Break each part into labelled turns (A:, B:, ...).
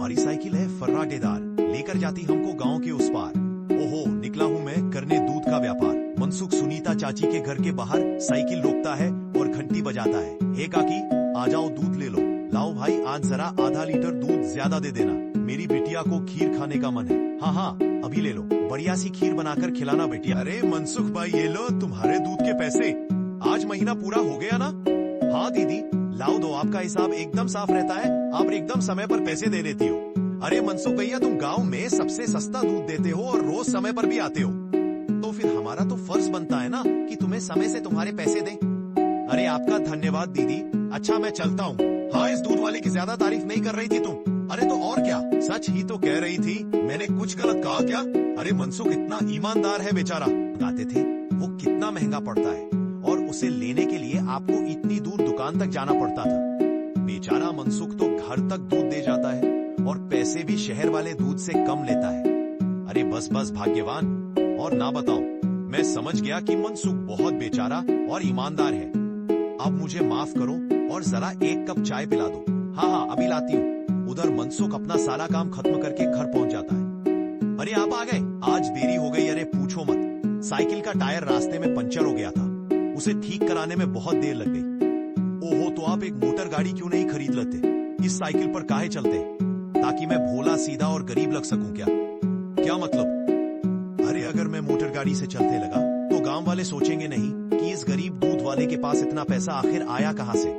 A: हमारी साइकिल है फर्राटेदार, लेकर जाती हमको गांव के उस पार। ओहो, निकला हूँ मैं करने दूध का व्यापार। मनसुख सुनीता चाची के घर के बाहर साइकिल रोकता है और घंटी बजाता है। हे काकी, आ जाओ दूध ले लो। लाओ भाई, आज जरा आधा लीटर दूध ज्यादा दे देना, मेरी बिटिया को खीर खाने का मन है। हाँ हाँ, अभी ले लो, बढ़िया सी खीर बनाकर खिलाना बेटिया। अरे मनसुख भाई, ये लो तुम्हारे दूध के पैसे, आज महीना पूरा हो गया ना? हाँ दीदी, लाओ दो, आपका हिसाब एकदम साफ रहता है, आप एकदम समय पर पैसे दे देती हो। अरे मनसुख भैया, तुम गांव में सबसे सस्ता दूध देते हो और रोज समय पर भी आते हो, तो फिर हमारा तो फर्ज बनता है ना कि तुम्हें समय से तुम्हारे पैसे दें। अरे आपका धन्यवाद दीदी, अच्छा मैं चलता हूँ। हाँ, इस दूध वाले की ज्यादा तारीफ नहीं कर रही थी तुम? अरे तो और क्या, सच ही तो कह रही थी, मैंने कुछ गलत कहा क्या? अरे मनसुख इतना ईमानदार है बेचारा। बताते थे वो कितना महंगा पड़ता है और उसे लेने के लिए आपको इतनी दूर दुकान तक जाना पड़ता था। बेचारा मनसुख तो घर तक दूध दे जाता है और पैसे भी शहर वाले दूध से कम लेता है। अरे बस बस भाग्यवान, और ना बताओ, मैं समझ गया कि मनसुख बहुत बेचारा और ईमानदार है। अब मुझे माफ करो और जरा एक कप चाय पिला दो। हाँ हाँ, अभी लाती हूँ। उधर मनसुख अपना सारा काम खत्म करके घर पहुंच जाता है। अरे आप आ गए, आज देरी हो गई। अरे पूछो मत, साइकिल का टायर रास्ते में पंचर हो गया था, उसे ठीक कराने में बहुत देर लग गई। ओहो, तो आप एक मोटर गाड़ी क्यों नहीं खरीद लेते? इस साइकिल पर काहे चलते, ताकि मैं भोला सीधा और गरीब लग सकूं क्या? क्या मतलब? अरे अगर मैं मोटर गाड़ी से चलते लगा तो गांव वाले सोचेंगे नहीं कि इस गरीब दूध वाले के पास इतना पैसा आखिर आया कहां से।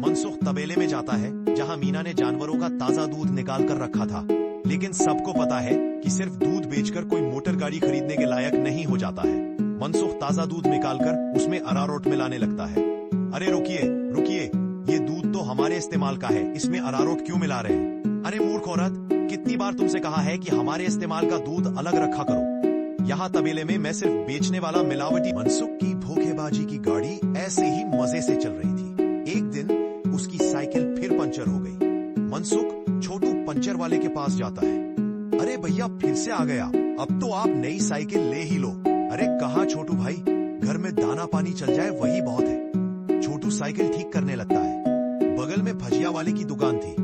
A: मनसुख तबेले में जाता है जहां मीना ने जानवरों का ताजा दूध निकाल कर रखा था, लेकिन सबको पता है कि सिर्फ दूध बेचकर कोई मोटर गाड़ी खरीदने के लायक नहीं हो जाता है। मनसुख ताजा दूध निकालकर उसमें अरारोट मिलाने लगता है। अरे रुकिए रुकिए, ये दूध तो हमारे इस्तेमाल का है, इसमें अरारोट क्यों मिला रहे हैं? अरे मूर्ख औरत, कितनी बार तुमसे कहा है कि हमारे इस्तेमाल का दूध अलग रखा करो। यहाँ तबेले में मैं सिर्फ बेचने वाला मिलावटी। मनसुख की धोखेबाजी की गाड़ी ऐसे ही मजे से चल रही थी। एक दिन उसकी साइकिल फिर पंचर हो गई। मनसुख छोटू पंचर वाले के पास जाता है। अरे भैया, फिर से आ गया, अब तो आप नई साइकिल ले ही लो। अरे कहाँ छोटू भाई, घर में दाना पानी चल जाए वही बहुत है। छोटू साइकिल ठीक करने लगता है। बगल में भजिया वाले की दुकान थी।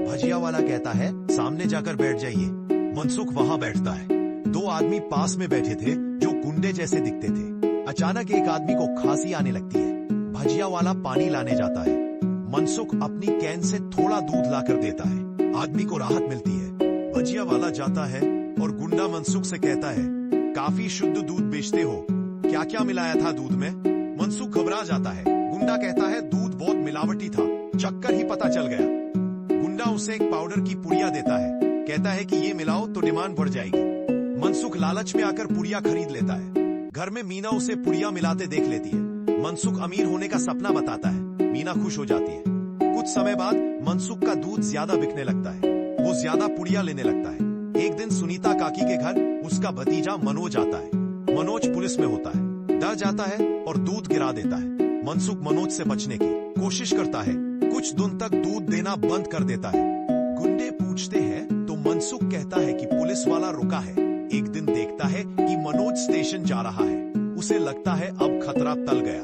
A: भजिया वाला कहता है, सामने जाकर बैठ जाइए। मनसुख वहां बैठता है। दो आदमी पास में बैठे थे जो गुंडे जैसे दिखते थे। अचानक एक आदमी को खांसी आने लगती है। भजिया वाला पानी लाने जाता है। मनसुख अपनी कैन से थोड़ा दूध लाकर देता है। आदमी को राहत मिलती है। भजिया वाला जाता है और गुंडा मनसुख से कहता है, काफी शुद्ध दूध बेचते हो, क्या क्या मिलाया था दूध में? मनसुख घबरा जाता है। गुंडा कहता है, दूध बहुत मिलावटी था, चक्कर ही पता चल गया। गुंडा उसे एक पाउडर की पुड़िया देता है, कहता है कि ये मिलाओ तो डिमांड बढ़ जाएगी। मनसुख लालच में आकर पुड़िया खरीद लेता है। घर में मीना उसे पुड़िया मिलाते देख लेती है। मनसुख अमीर होने का सपना बताता है। मीना खुश हो जाती है। कुछ समय बाद मनसुख का दूध ज्यादा बिकने लगता है। वो ज्यादा पुड़िया लेने लगता है। एक दिन सुनीता काकी के घर उसका भतीजा मनोज आता है। मनोज पुलिस में होता है, डर जाता है और दूध गिरा देता है। मनसुख मनोज से बचने की कोशिश करता है। कुछ दिन तक दूध देना बंद कर देता है। गुंडे पूछते हैं तो मनसुख कहता है कि पुलिस वाला रुका है। एक दिन देखता है कि मनोज स्टेशन जा रहा है। उसे लगता है अब खतरा टल गया।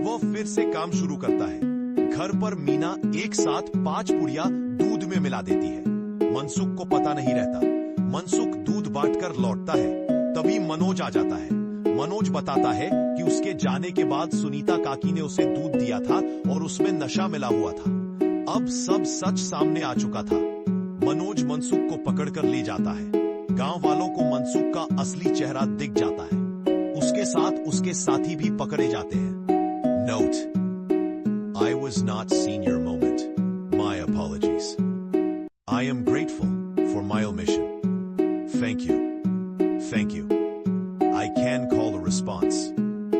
A: वो फिर से काम शुरू करता है। घर पर मीना एक साथ 5 पुड़िया दूध में मिला देती है। मनसुख को पता नहीं रहता। मनसुख दूध बांटकर लौटता है, तभी मनोज आ जाता है। मनोज बताता है कि उसके जाने के बाद सुनीता काकी ने उसे दूध दिया था और उसमें नशा मिला हुआ था। अब सब सच सामने आ चुका था। मनोज मनसुख को पकड़कर ले जाता है। गांव वालों को मनसुख का असली चेहरा दिख जाता है। उसके साथ उसके साथी भी पकड़े जाते हैं। Note: I was not seen your moment. My apologies. I am grateful for my omission. Thank you. Thank you. I can call a response.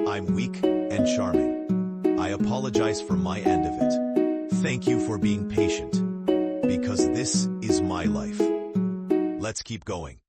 A: I'm weak and charming. I apologize for my end of it. Thank you for being patient. Because this is my life. Let's keep going.